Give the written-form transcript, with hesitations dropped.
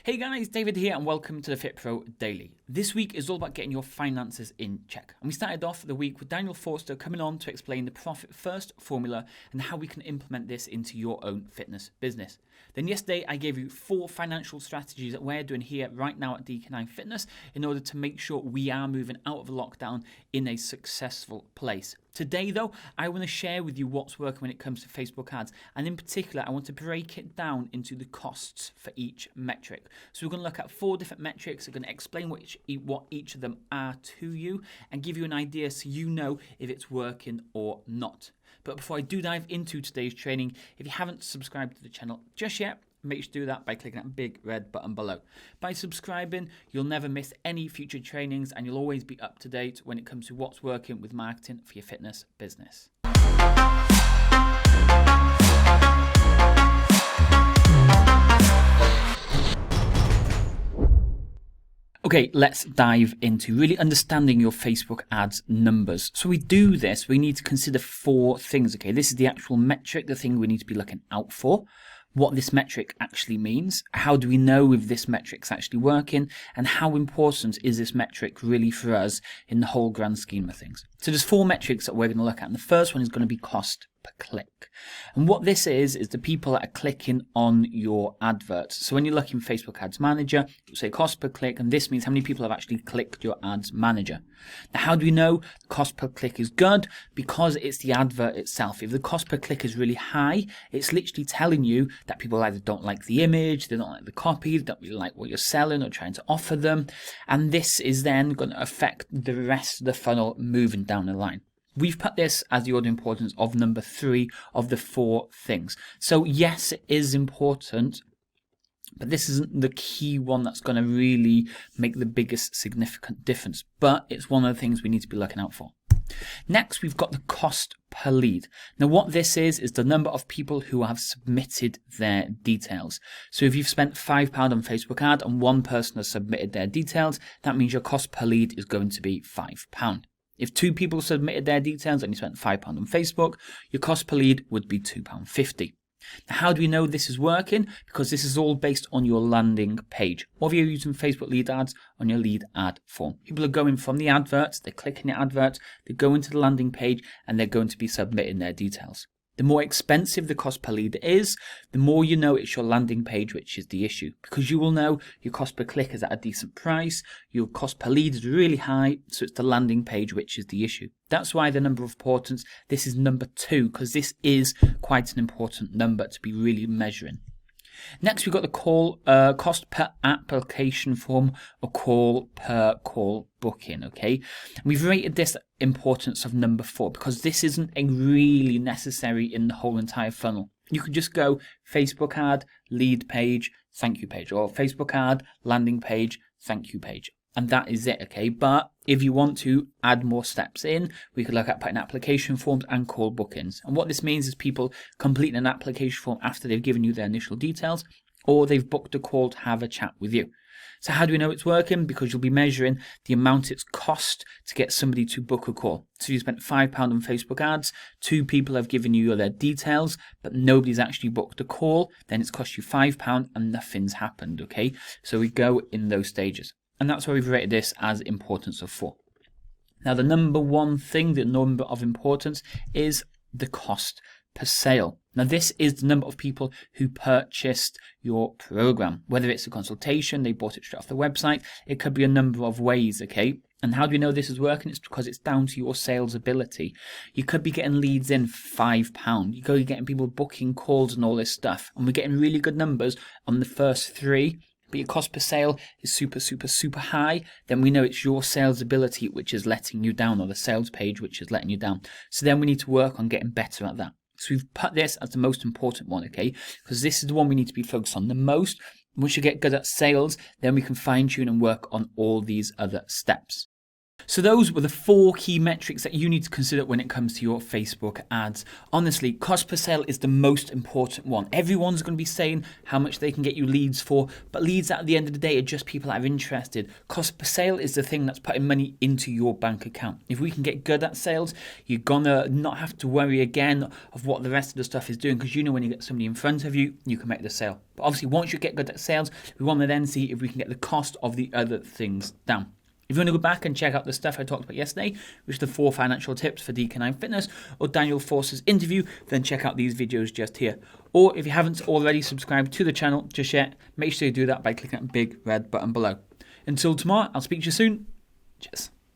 Hey guys, David here and welcome to the Fit Pro Daily. This week is all about getting your finances in check. And we started off the week with Daniel Forster coming on to explain the Profit First formula and how we can implement this into your own fitness business. Then yesterday I gave you 4 financial strategies that we're doing here right now at DKnine Fitness in order to make sure we are moving out of lockdown in a successful place. Today though, I want to share with you what's working when it comes to Facebook ads, and in particular I want to break it down into the costs for each metric. So we're going to look at 4 different metrics. I'm going to explain what each of them are to you and give you an idea so you know if it's working or not. But before I do dive into today's training, if you haven't subscribed to the channel just yet, make sure to do that by clicking that big red button below. By subscribing, you'll never miss any future trainings and you'll always be up to date when it comes to what's working with marketing for your fitness business. Okay, let's dive into really understanding your Facebook ads numbers. So we do this, we need to consider 4 things, okay? This is the actual metric, the thing we need to be looking out for. What this metric actually means, how do we know if this metric's actually working, and how important is this metric really for us in the whole grand scheme of things. So there's 4 metrics that we're going to look at, and the first one is going to be cost per click. And what this is the people that are clicking on your adverts. So when you're looking Facebook Ads Manager, you say cost per click, and this means how many people have actually clicked your Ads Manager. Now, how do we know the cost per click is good? Because it's the advert itself. If the cost per click is really high, it's literally telling you that people either don't like the image, they don't like the copy, they don't really like what you're selling or trying to offer them. And this is then going to affect the rest of the funnel moving down the line. We've put this as the order of importance of number 3 of the 4 things. So yes, it is important, but this isn't the key one that's going to really make the biggest significant difference. But it's one of the things we need to be looking out for. Next, we've got the cost per lead. Now, what this is the number of people who have submitted their details. So if you've spent £5 on Facebook ad and 1 person has submitted their details, that means your cost per lead is going to be £5. If 2 people submitted their details and you spent £5 on Facebook, your cost per lead would be £2.50. Now, how do we know this is working? Because this is all based on your landing page. Or if you're using Facebook lead ads, on your lead ad form. People are going from the adverts, they're clicking the adverts, they go into the landing page, and they're going to be submitting their details. The more expensive the cost per lead is, the more you know it's your landing page which is the issue. Because you will know your cost per click is at a decent price, your cost per lead is really high, so it's the landing page which is the issue. That's why the number of importance, this is number 2, because this is quite an important number to be really measuring. Next, we've got the cost per application form or call per call booking, okay? We've rated this importance of number 4 because this isn't a really necessary in the whole entire funnel. You could just go Facebook ad, lead page, thank you page, or Facebook ad, landing page, thank you page. And that is it, okay? But if you want to add more steps in, we could look at putting application forms and call bookings. And what this means is people completing an application form after they've given you their initial details, or they've booked a call to have a chat with you. So how do we know it's working? Because you'll be measuring the amount it's cost to get somebody to book a call. So you spent £5 on Facebook ads, 2 people have given you their details, but nobody's actually booked a call, then it's cost you £5 and nothing's happened, okay? So we go in those stages. And that's why we've rated this as importance of 4. Now, the number 1 thing, the number of importance, is the cost per sale. Now, this is the number of people who purchased your program. Whether it's a consultation, they bought it straight off the website, it could be a number of ways, okay? And how do we know this is working? It's because it's down to your sales ability. You could be getting leads in £5. You could be getting people booking calls and all this stuff. And we're getting really good numbers on the first 3. But your cost per sale is super high, then we know it's your sales ability which is letting you down, or the sales page which is letting you down. So then we need to work on getting better at that. So we've put this as the most important one, okay? Because this is the one we need to be focused on the most. Once you get good at sales, then we can fine tune and work on all these other steps. So those were the 4 key metrics that you need to consider when it comes to your Facebook ads. Honestly, cost per sale is the most important one. Everyone's going to be saying how much they can get you leads for, but leads at the end of the day are just people that are interested. Cost per sale is the thing that's putting money into your bank account. If we can get good at sales, you're going to not have to worry again of what the rest of the stuff is doing, because you know when you get somebody in front of you, you can make the sale. But obviously, once you get good at sales, we want to then see if we can get the cost of the other things down. If you want to go back and check out the stuff I talked about yesterday, which are the 4 financial tips for DKnine Fitness, or Daniel Force's interview, then check out these videos just here. Or if you haven't already subscribed to the channel just yet, make sure you do that by clicking that big red button below. Until tomorrow, I'll speak to you soon. Cheers.